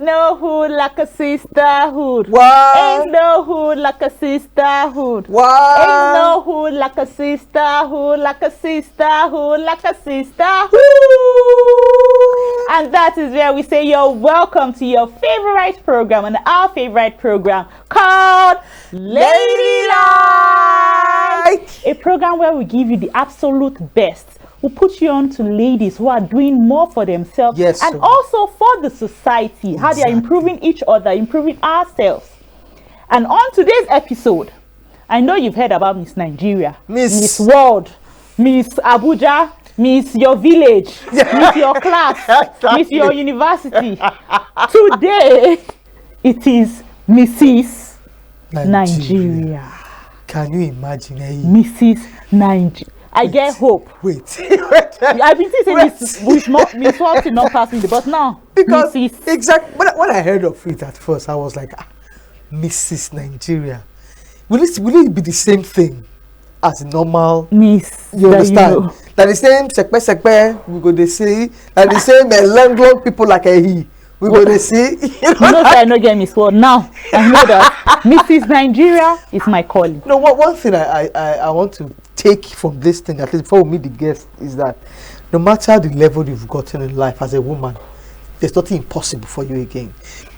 no hood like a sisterhood. What? Ain't no hood like a sisterhood. What? Ain't no hood like a sisterhood, like a sisterhood, like a sisterhood. And that is where we say you're welcome to your favorite program and our favorite program called Ladylike. A program where we give you the absolute best. We put you on to ladies who are doing more for themselves and also for the society, how they are improving each other, improving ourselves. And on today's episode, I know you've heard about Miss Nigeria, Miss World, Miss Abuja, Miss your village, Miss your class, Miss your university. Today, it is Mrs. Nigeria. Can you imagine? Mrs. Nigeria. I get hope. Wait. I've been saying Miss World not passing the but now. Because exactly when I heard of it at first, I was like, Mrs. Nigeria. Will it be the same thing as normal Miss? You understand? That the same sekpe we go to see. That the same long people like he. We go to see. You know I no get Miss World now. I know that Mrs. Nigeria is my calling. No, one thing I want to take from this thing, at least before we meet the guest, is that no matter the level you've gotten in life as a woman, there's nothing impossible for you again.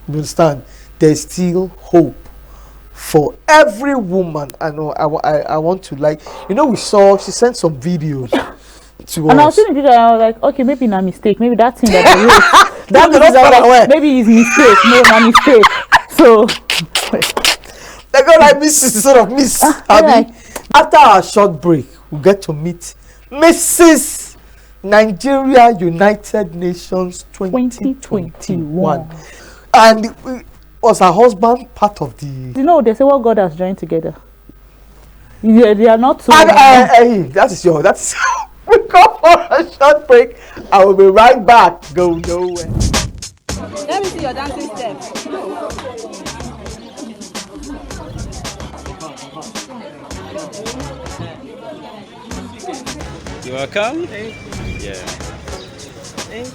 You understand? There's still hope for every woman. I know. I want to she sent some videos to us. And I was seeing the video, I was like, okay, maybe not mistake. Maybe that thing that I wrote, maybe it's mistake. No, not mistake. So they go like Mrs. sort of Miss. After our short break, we'll get to meet Mrs. Nigeria United Nations 2021. And was her husband part of the... You know, they say what God has joined together. They are not so... that is we go for a short break. I will be right back. Go nowhere. Let me see your dancing steps. You're welcome. Thank you. Yeah. Thank you.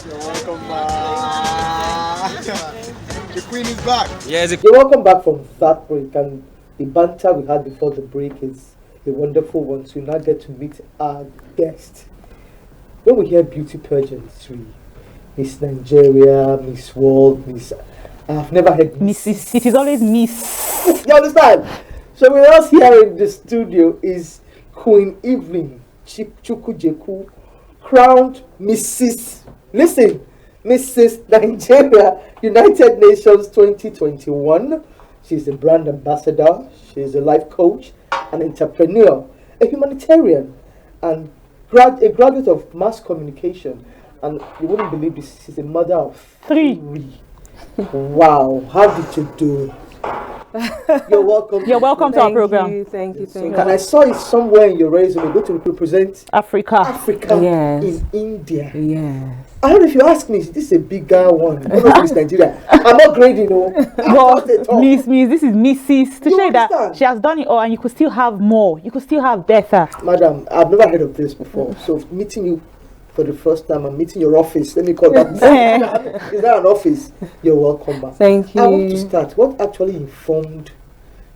You're welcome back. The queen is back. Yes. You're welcome back from that break, and the banter we had before the break is a wonderful one. So you now get to meet our guest. When we hear beauty pageantry, Miss Nigeria, Miss World, Miss... I've never heard Mrs. It is always Miss. You understand? So with us here in the studio is Queen Evelyn Chukwujeku, crowned Mrs. Listen, Mrs. Nigeria United Nations 2021. She's a brand ambassador. She's a life coach, an entrepreneur, a humanitarian, and a graduate of mass communication. And you wouldn't believe this. She's a mother of three. Wow! How did you do it? You're welcome. You're welcome to our program. Thank you. And I saw it somewhere in your resume. Go to represent Africa. Yes. In India. Yes. I don't know if you ask me, this is a bigger one. Miss Nigeria. I'm not grading, But Miss, this is Mrs. To show you that she has done it all, and you could still have more. You could still have better. Madam, I've never heard of this before. So meeting you for the first time, I'm meeting your office. Let me call that. Is that an office? You're welcome back. Thank you. I want to start. What actually informed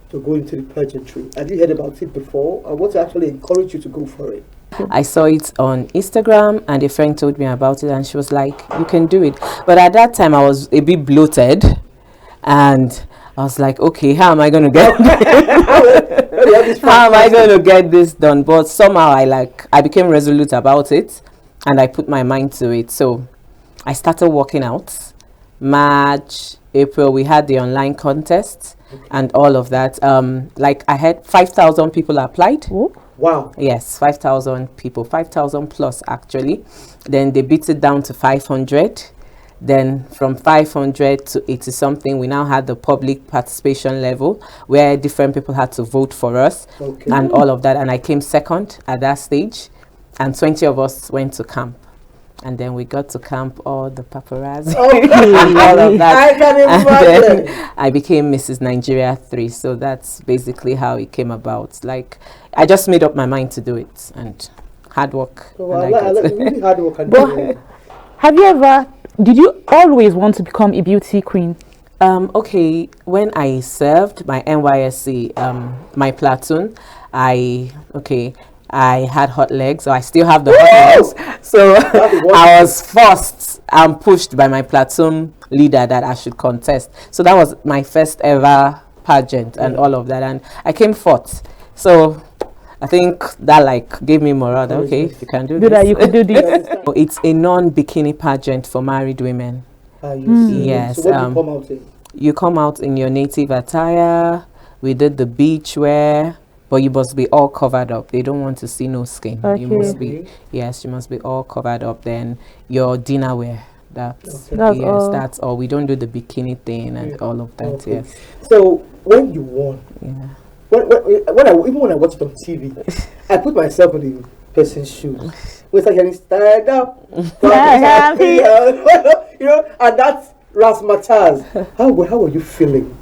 to go into the pageantry? Had you heard about it before? Or what actually encouraged you to go for it? I saw it on Instagram, and a friend told me about it, and she was like, you can do it. But at that time, I was a bit bloated, and I was like, okay, how am I going to get how am I going to get this done? But somehow I became resolute about it, and I put my mind to it. So I started working out. March, April, we had the online contest and all of that. I had 5,000 people applied. Ooh. Wow. Yes, 5,000 people, 5,000 plus actually. Then they beat it down to 500. Then from 500 to 80 something, we now had the public participation level where different people had to vote for us and all of that. And I came second at that stage, and 20 of us went to camp. And then we got to camp, all the paparazzi and all of that. I can imagine. And then I became Mrs. Nigeria 3. So that's basically how it came about. Like, I just made up my mind to do it, and hard work. Really hard work. Have you ever Did you always want to become a beauty queen? Okay, when I served my NYSC, my platoon, I had hot legs, so I still have the hot legs. So I was forced and pushed by my platoon leader that I should contest. So that was my first ever pageant and all of that, and I came fourth. So I think that like gave me morale. That, okay, if you can do this, that you could do this. It's a non-bikini pageant for married women. Yes. So what do you come out in? You come out in your native attire. We did the beach wear, but you must be all covered up. They don't want to see no skin. Okay. You must be, yes, you must be all covered up. Then your dinner wear. That's that's all. We don't do the bikini thing and all of that. Okay. Yes. So when you won, when I watch it on TV, I put myself in the person's shoes. It's like stand up, you know, and that's Razzmatazz. How were you feeling?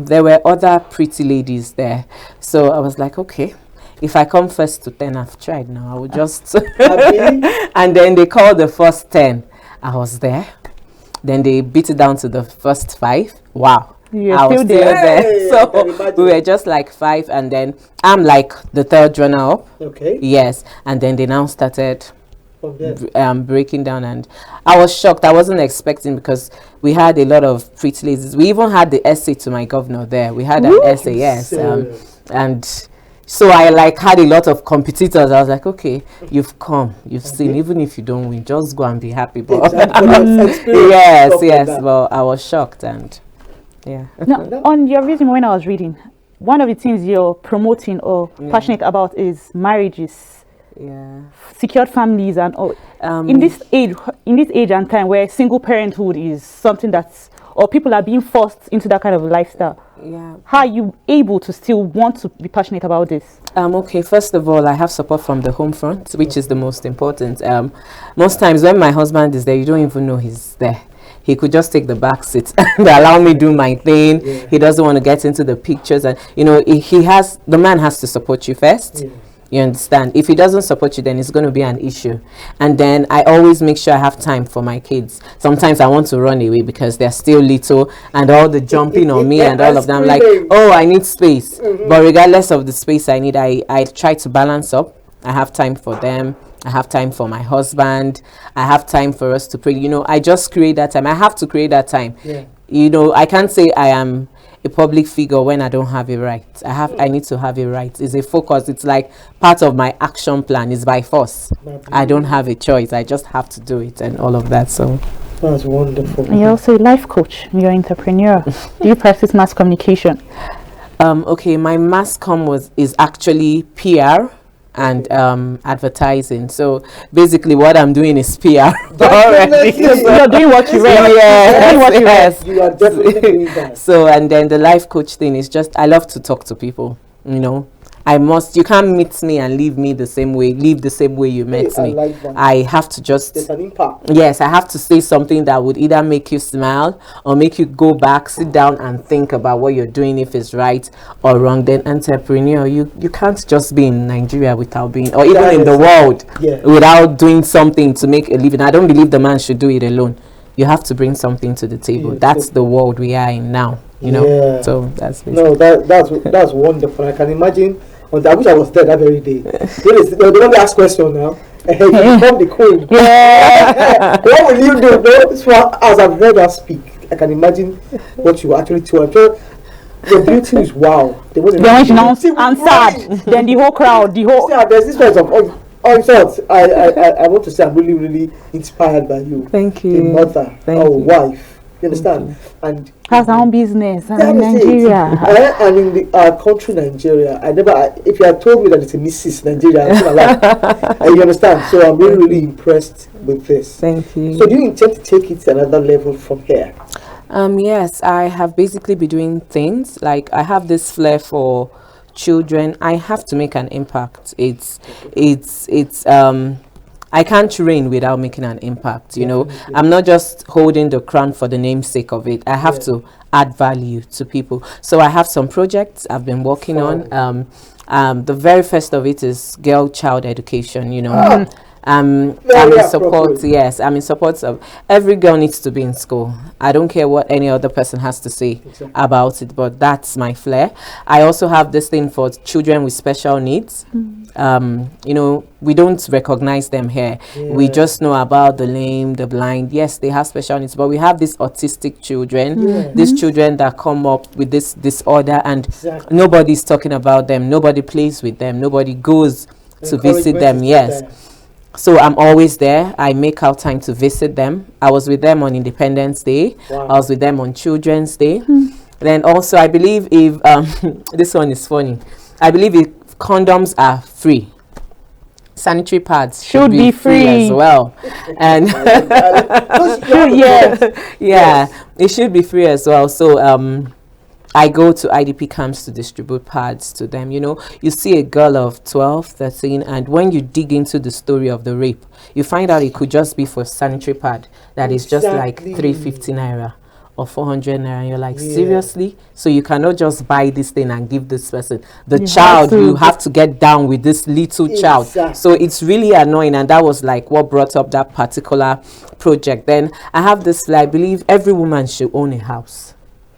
There were other pretty ladies there, so I was like, okay, if I come first to 10, I've tried now. I will just and then they called the first 10. I was there. Then they beat it down to the first 5. Wow. I was still there. Hey, so we were just like 5, and then I'm like the 3rd runner up. Okay. Yes, and then they now started breaking down, and I was shocked. I wasn't expecting, because we had a lot of pretty ladies. We even had the essay to my governor there. We had an essay, yes, and so I like had a lot of competitors. I was like, okay, you've come, you've seen, even if you don't win, just go and be happy. But yes, well, I was shocked, and yeah. Now, on your resume, when I was reading, one of the things you're promoting or passionate about is marriages, secured families, and all. In this age and time where single parenthood is something that's, or people are being forced into that kind of lifestyle. Yeah. How are you able to still want to be passionate about this? Okay, first of all, I have support from the home front, which is the most important. Most times when my husband is there, you don't even know he's there. He could just take the back seat and allow me do my thing. Yeah. He doesn't want to get into the pictures, and you know, the man has to support you first. Yeah. You understand? If he doesn't support you, then it's going to be an issue. And then I always make sure I have time for my kids. Sometimes I want to run away because they're still little, and all the jumping on me and all of them. Like, oh, I need space. But regardless of the space I need, I try to balance up. I have time for them. I have time for my husband. I have time for us to pray. You know, I just create that time. I have to create that time. Yeah. You know, I can't say I am a public figure when I don't have a right. I need to have a right. It's a focus. It's like part of my action plan. It's by force. I don't have a choice. I just have to do it and all of that. So that's wonderful. And you're also a life coach. You're an entrepreneur. Do you practice mass communication? Okay, my mass comm is actually PR and advertising. So basically what I'm doing is PR already. You're doing what you read. Yes. You are definitely doing that. So, and then the life coach thing is just, I love to talk to people, you know. You can't meet me and leave the same way you met me. I have to just, there's an impact. Yes, I have to say something that would either make you smile or make you go back, sit down and think about what you're doing, if it's right or wrong. Then entrepreneur, you can't just be in Nigeria without being, or even in the world, without doing something to make a living. I don't believe the man should do it alone. You have to bring something to the table. That's the world we are in now, you know. So that's basically. No, that's wonderful. I can imagine. I wish I was there that very day. They don't ask question now. You become the queen. Yeah. What will you do? No? So as I've heard her speak, I can imagine what you actually told. The beauty is wow. Then when she now answered, then the whole crowd, there's this sense of in fact, I want to say I'm really, really inspired by you. Thank you. A mother, wife. You understand? And has our own business and in Nigeria. And in our country, Nigeria, if you had told me that it's a Mrs. Nigeria, I'm still alive. You understand? So I'm really, really impressed with this. Thank you. So do you intend to take it to another level from here? Yes, I have basically been doing things like I have this flair for children. I have to make an impact. It's I can't reign without making an impact, you know. I'm not just holding the crown for the namesake of it. I have to add value to people. So I have some projects I've been working on. The very first of it is girl child education, you know. I'm Very in support. appropriate. Yes, I'm in support of every girl needs to be in school. I don't care what any other person has to say Exactly. about it, but that's my flair. I also have this thing for children with special needs. You know, we don't recognize them here. We Yeah. just know about the lame, the blind. Yes, they have special needs, but we have these autistic children, Yeah. these children that come up with this disorder, and Exactly. nobody's talking about them. Nobody plays with them. Nobody goes to visit Encouragement them. is Yes. there. So I'm always there. I make out time to visit them. I was with them on Independence Day. Wow. I was with them on Children's Day. Then also, I believe if this one is funny. I believe if condoms are free, sanitary pads should be free as free. well. And Yes. yeah, it should be free as well. So I go to IDP camps to distribute pads to them. You know, you see a girl of 12, 13, and when you dig into the story of the rape, you find out it could just be for sanitary pad that is just like Exactly. 350 naira or 400 naira. And you're like, Yeah. seriously? So you cannot just buy this thing and give this person. The You child, have to- you have to get down with this little child. Exactly. So it's really annoying, and that was like what brought up that particular project. Then I have this, I believe every woman should own a house.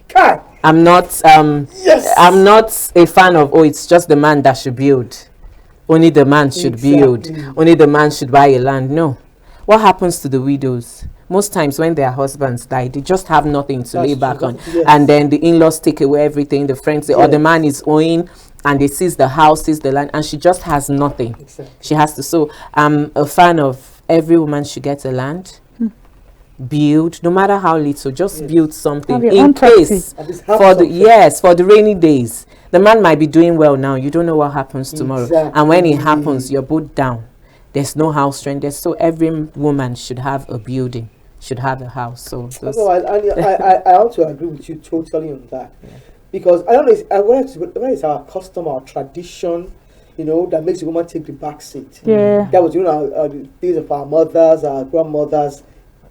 Kai. I'm not Yes. I'm not a fan of, oh, it's just the man that should build. Only the man should build. Exactly. Only the man should buy a land. No. What happens to the widows? Most times when their husbands die, they just have nothing to That's lay true. back on. Yes. And then the in-laws take away everything, the friends say, or the Yes. man is owing and they seize the house, seize the land, and she just has nothing. Exactly. She has to. So I'm a fan of every woman should get a land. Build, no matter how little, just Yes. build something Have your in own property. case At least have for the something. for the rainy days. The man might be doing well now. You don't know what happens tomorrow, and when it Exactly. happens, you're both down. There's no house rent. There's so every woman should have a building, should have a house. So those, No, I also agree with you totally on that. Because I don't know, whether it's our custom, our tradition, you know, that makes the woman take the back seat. Yeah. That was, you know, the days of our mothers, our grandmothers.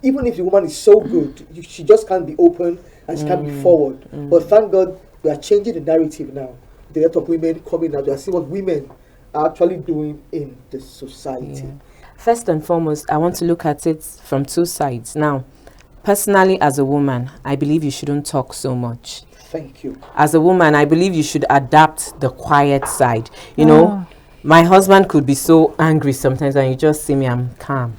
Even if the woman is so good, she just can't be open and she can't be forward. But thank God we are changing the narrative now. The lot of women coming out, we are seeing what women are actually doing in the society. First and foremost, I want to look at it from two sides. Now, personally, as a woman, I believe you shouldn't talk so much. Thank you. As a woman, I believe you should adapt the quiet side. You know, my husband could be so angry sometimes, and you just see me, I'm calm.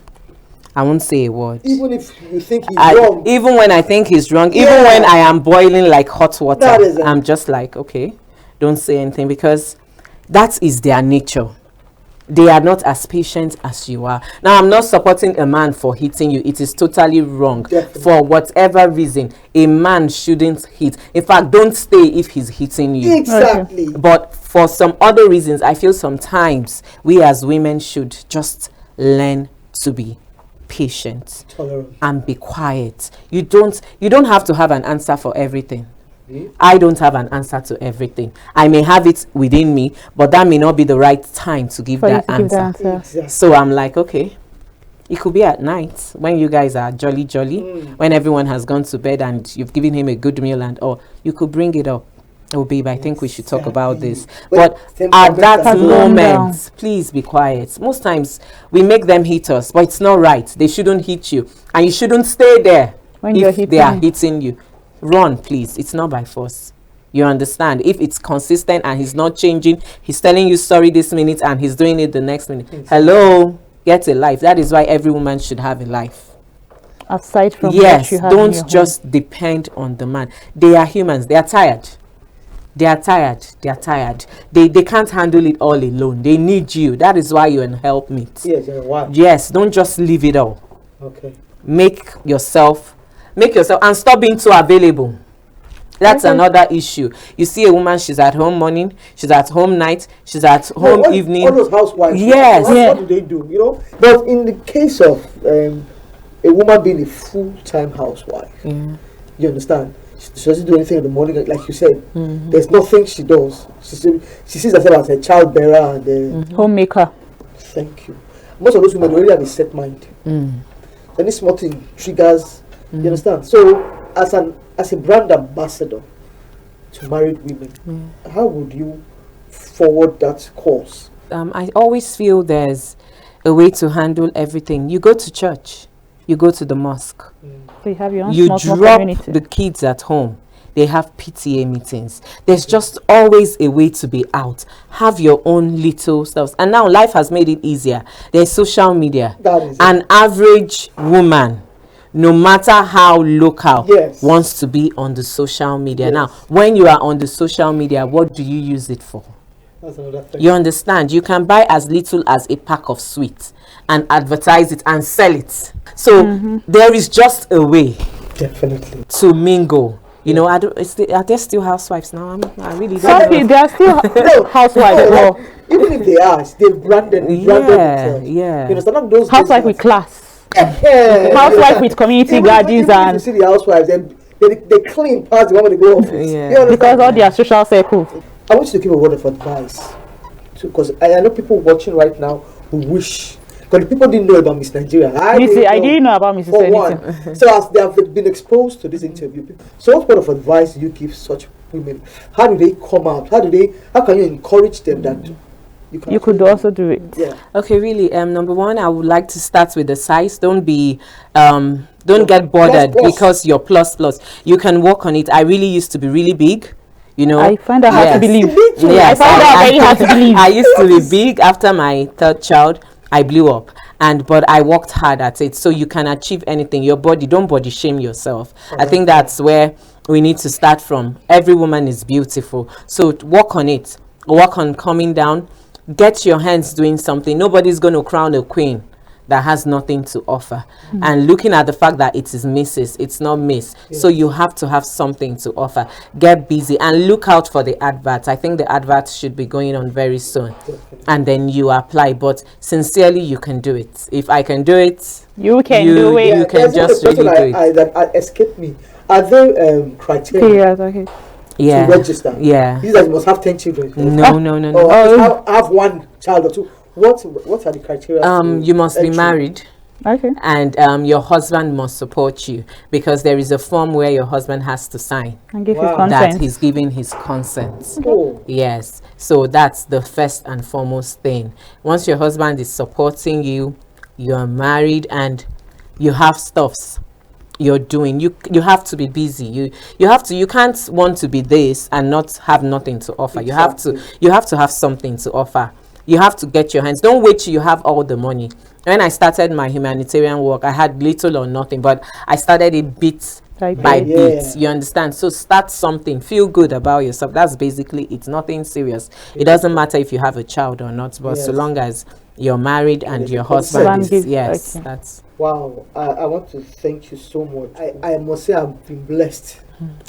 I won't say a word. Even if you think he's wrong, Even when I think he's wrong, even Yeah. when I am boiling like hot water, That is it. I'm just like, okay, don't say anything, because that is their nature. They are not as patient as you are. Now, I'm not supporting a man for hitting you. It is totally wrong. Definitely. For whatever reason, a man shouldn't hit. In fact, don't stay if he's hitting you. exactly. But for some other reasons, I feel sometimes we as women should just learn to be patient Tolerant. and be quiet. You don't have to have an answer for everything. Mhm. I don't have an answer to everything. I may have it within me, but that may not be the right time to give For you that to give the answer. answer. Exactly. So I'm like, okay, it could be at night when you guys are jolly, when everyone has gone to bed and you've given him a good meal, and or you could bring it up. Oh, babe, I think we should talk about this. Exactly. But at that Temperament has gone down. moment, please be quiet. Most times we make them hit us, but it's not right. They shouldn't hit you, and you shouldn't stay there When if you're they are hitting. hitting you. Run, please. It's not by force. You understand? If it's consistent and he's not changing, he's telling you sorry this minute and he's doing it the next minute. Hello, get a life. That is why every woman should have a life. Aside from what Yes, you have in your don't home. just depend on the man. They are humans. They are tired. They are tired. They are tired. They can't handle it all alone. They need you. That is why you're in helpmeet. Yes, you're right. Yes, don't just leave it all. Okay. Make yourself, and stop being too available. That's Okay. another issue. You see a woman, she's at home morning, she's at home night, she's at home No, evening. All those housewives. Yes. What, Yeah. what do they do? You know. But in the case of a woman being a full-time housewife, you understand? She doesn't do anything in the morning, like you said. There's nothing she does. She sees herself as a child bearer, and Homemaker. thank you. Most of those women already have a set mind. Any small thing triggers. You understand? So, as a brand ambassador to married women, how would you forward that course? I always feel there's a way to handle everything. You go to church, you go to the mosque, So you have your own you small drop community. the kids at home. They have PTA meetings. There's just always a way to be out. Have your own little stuff. And now life has made it easier. There's social media. That is An average woman, no matter how local, Yes. wants to be on the social media. Yes. Now, when you are on the social media, what do you use it for? That's another thing. You understand? You can buy as little as a pack of sweets and advertise it and sell it. So there is just a way Definitely. to mingle. You know, are there still housewives now? I really don't Some know. people, they are still housewives. No, Well, like, even if they are, they branded themselves. yeah. You understand? Not those housewife with class. Yeah. Housewife with community Even gardens if you and see the housewives, they clean past the one when they go office. Yeah. You understand? because all their social circle. I want you to give a word of advice, because I know people watching right now who wish, because the people didn't know about Miss Nigeria. I Didn't know about Mrs. For Anything. one, so as they have been exposed to this interview, so what word of advice do you give such women? How do they come out? How can you encourage them that You could actually- also do it. Yeah. Okay, really. Number one, I would like to start with the size. Don't get bothered Plus. because you're plus. You can work on it. I really used to be really big. You know, I find that hard to Yes. believe. Me too. Yes, I found that very hard to believe. I used to be big. After my third child, I blew up, but I worked hard at it. So you can achieve anything. Your body, don't body shame yourself. I think that's where we need to start from. Every woman is beautiful, so work on it. Work on coming down. Get your hands doing something. Nobody's going to crown a queen that has nothing to offer. And looking at the fact that it is Mrs., it's not Miss. So you have to have something to offer. Get busy and look out for the adverts. I think the adverts should be going on very soon. And then you apply. But sincerely, you can do it. If I can do it, You can You- do it. you can there's just a question really do that escaped me. Are there criteria Yes, okay. yeah. to register? Yeah. These guys must have 10 children. No, no, no, no. Or at least have one child or two. What are the criteria? to You must be entry? married. Okay. And your husband must support you, because there is a form where your husband has to sign And give Wow. his that consent. he's giving his consent. Oh, Yes, so that's the first and foremost thing. Once your husband is supporting you, you are married and you have stuffs you're doing, you have to be busy. You can't want to be this and not have nothing to offer. Exactly. You have to have something to offer. You have to get your hands. Don't wait till you have all the money. When I started my humanitarian work, I had little or nothing, but I started it bit By by bit. bit. Yeah. You understand? So start something. Feel good about yourself. That's basically it. Nothing serious. It doesn't matter if you have a child or not, but so Yes. long as you're married and there's your a consent. husband is, Husband yes, okay. that's wow. I want to thank you so much. I must say I've been blessed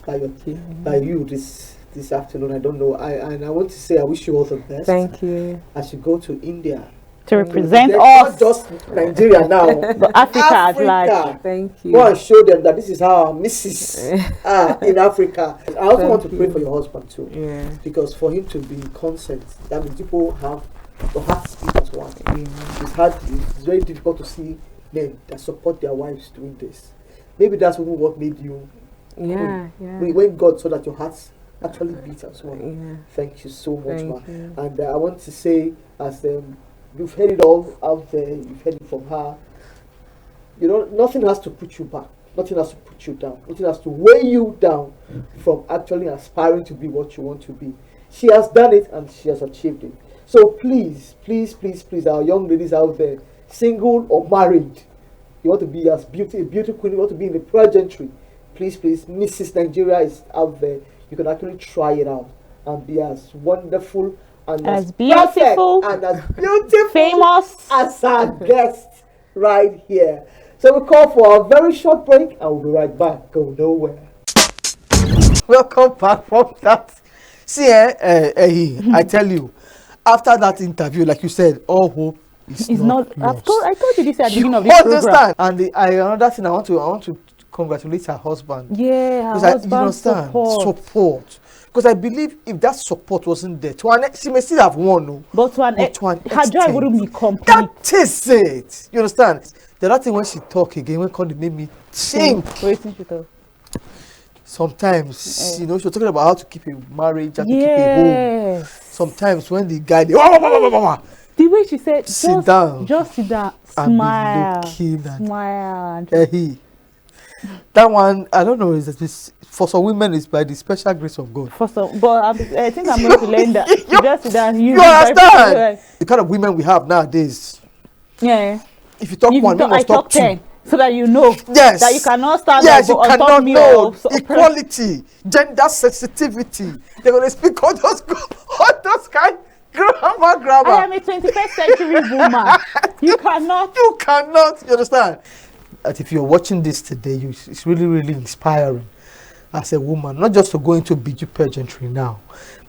by you this afternoon. I don't know. I want to say I wish you all the best. thank you. As you go to India. To represent Not us, just Nigeria now. but Africa at large. Thank you. Go and show them that this is how our missus are in Africa. I also want to pray for your husband too. Yeah. Because for him to be consent, that means people have the heart speak as one. It's very difficult to see men that support their wives doing this. Maybe that's even what made you Yeah, when God saw that your hearts actually beat as one. yeah. Thank you so much, Thank ma. you. And I want to say, as you've heard it all out there, you've heard it from her. You know, nothing has to put you back. Nothing has to put you down. Nothing has to weigh you down from actually aspiring to be what you want to be. She has done it and she has achieved it. So please, please, please, please, our young ladies out there, single or married, you want to be as a beauty queen, you want to be in the pageantry, please, please, Mrs. Nigeria is out there. You can actually try it out and be as wonderful and As perfect beautiful, and as beautiful famous. as our guest right here. So we call for a very short break and we'll be right back. Go nowhere. Welcome back from that. See, I tell you, after that interview, like you said, all hope is It's not. I lost. told you this at the You beginning of this program. understand? And another thing I want to congratulate her husband. Yeah, her Because you husband understand support. Because I believe if that support wasn't there, she may still have won. No? But to an, But to an her joy extent, wouldn't be complete. That is it. You understand? The other thing when she talk again, when Connie made me think. Waiting to talk. Sometimes, you know, she was talking about how to keep a marriage, how to keep a home. Yes. Sometimes when the guy, they, The way she said, Sit down. Just sit down. And be Smile. looking at- Smile. That one, I don't know, is this for some women is by the special grace of God. For some, but I think I'm going to learn that. You- Just sit down. You understand? The kind of women we have nowadays. Yeah. If you talk If one, you you must talk two. 10, so that you know Yes. that you cannot stand Yes, up you on top cannot me know or so- equality, gender sensitivity. They're gonna speak all those kind I am grammar. a 21st century woman. You cannot. You cannot. You understand? That if you're watching this today, it's really, really inspiring as a woman, not just to go into BG pageantry now,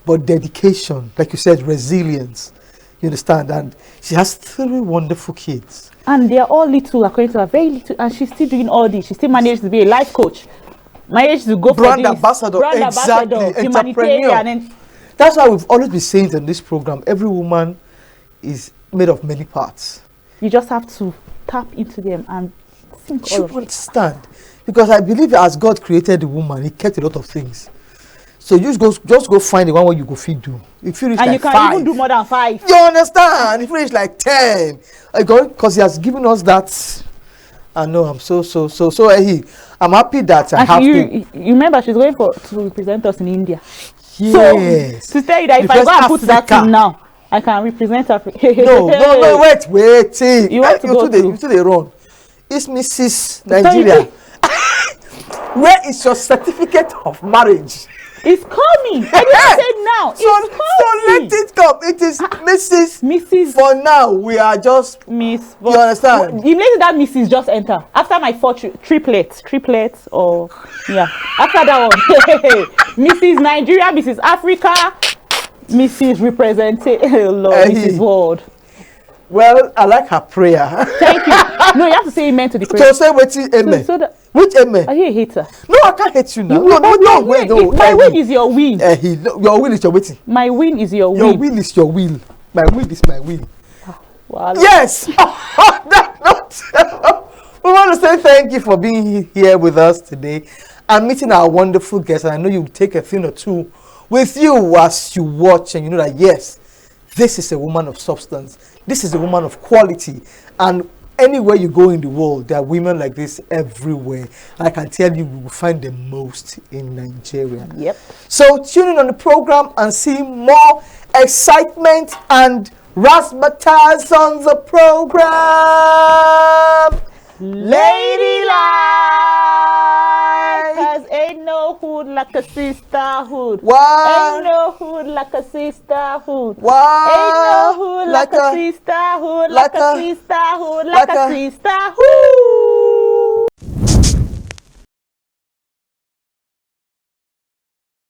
but dedication, like you said, resilience. You understand? And she has 3 wonderful kids. And they are all little, according to her, very little. And she's still doing all this. She still managed to be a life coach. Managed to go Brand for this. ambassador, Brand exactly, ambassador, entrepreneur. humanitarian. And That's why we've always been saying in this program, every woman is made of many parts. you just have to tap into them and think all You of it. understand? Because I believe as God created the woman, He kept a lot of things. So you just go find the one where you go feed do. If you reach And like you can 5, even do more than 5. you understand? If you reach like 10, because He has given us that. I know I'm so I'm happy that I have And to. you remember she's going to represent us in India. Yes. So to tell you that if I Because go and put that Africa- in now, I can represent Africa. No, wait. See, You want to go to- you they run. It's Mrs. Nigeria. Where is your certificate of marriage? It's coming. I didn't say now. So let It's coming. it come. It is Mrs. Mrs. For now, we are just. Miss. You understand? Immediately that Mrs. just enter. After my 4 triplets, or yeah. After that one, Mrs. Nigeria, Mrs. Africa, Mrs. Represented, Lord, Mrs. World. Well, I like her prayer. Thank you. No, you have to say amen to the prayer. So say waiting amen. So that, Which amen? are you a hater? No, I can't hate you now. You- No, wait, no. My win is your win. Your will is your waiting. My win is your Your win. will is your will. My will is my will. Wow. Yes. That's not. We want to say thank you for being here with us today and meeting our wonderful guests. And I know you'll take a thing or two with you as you watch, and you know that yes, this is a woman of substance. This is a woman of quality. And anywhere you go in the world, there are women like this everywhere. And I can tell you, we will find the most in Nigeria. Yep. So tune in on the program and see more excitement and razzmatazz on the program. Ladylike, 'cause ain't no hood like a sisterhood. Wow. Ain't no hood like a sisterhood. Wow. Ain't no hood like a sisterhood, like a sisterhood, like a sisterhood.